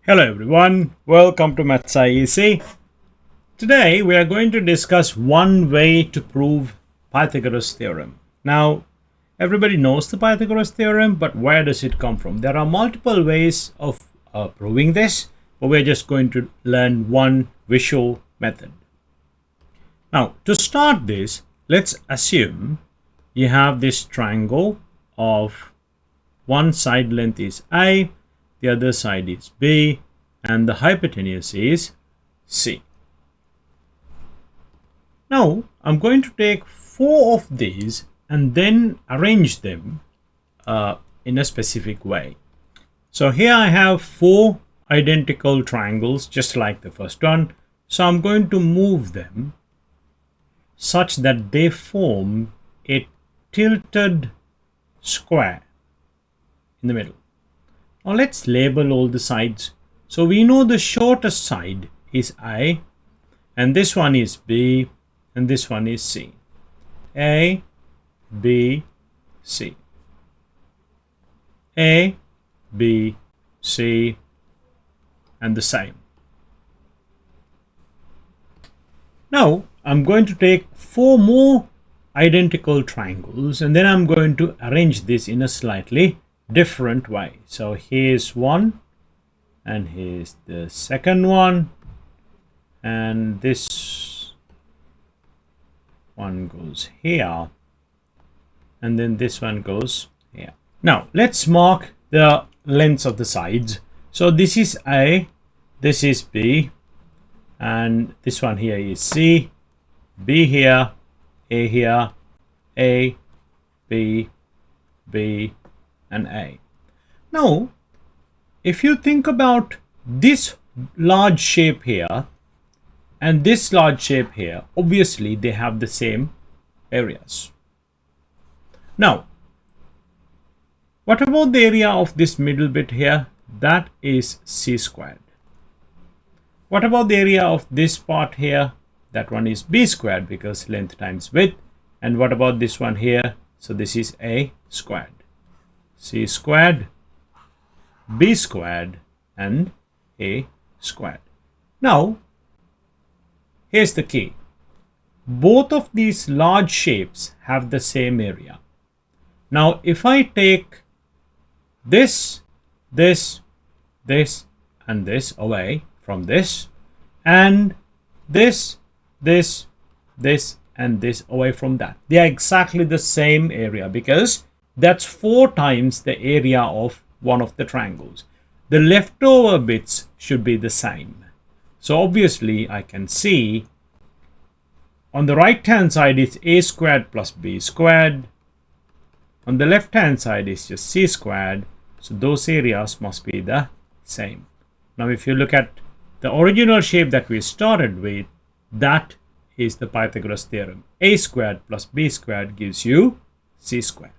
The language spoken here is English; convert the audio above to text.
Hello everyone, welcome to Maths IEC. Today we are going to discuss one way to prove Pythagoras theorem. Now everybody knows the Pythagoras theorem, but where does it come from? There are multiple ways of proving this, but we're just going to learn one visual method. Now to start this, let's assume you have this triangle of one side length is A, the other side is B, and the hypotenuse is C. Now I'm going to take four of these and then arrange them in a specific way. So here I have four identical triangles just like the first one. So I'm going to move them such that they form a tilted square in the middle. Now let's label all the sides. So we know the shortest side is A, and this one is B, and this one is C. A, B, C. A, B, C, and the same. Now I'm going to take four more identical triangles and then I'm going to arrange this in a slightly different way. So here's one, and here's the second one, and this one goes here, and then this one goes here. Now let's mark the lengths of the sides. So this is A, this is B, and this one here is C, B here, A here, A, B, B, and A. Now, if you think about this large shape here and this large shape here, obviously they have the same areas. Now, what about the area of this middle bit here? That is C squared. What about the area of this part here? That one is B squared because length times width. And what about this one here? So this is A squared. C squared, B squared, and A squared. Now, here's the key. Both of these large shapes have the same area. Now, if I take this, and this away from this, and this, and this away from that, they are exactly the same area because that's 4 times the area of one of the triangles. The leftover bits should be the same. So obviously I can see on the right hand side it's A squared plus B squared. On the left hand side is just C squared. So those areas must be the same. Now if you look at the original shape that we started with, that is the Pythagoras theorem. A squared plus B squared gives you C squared.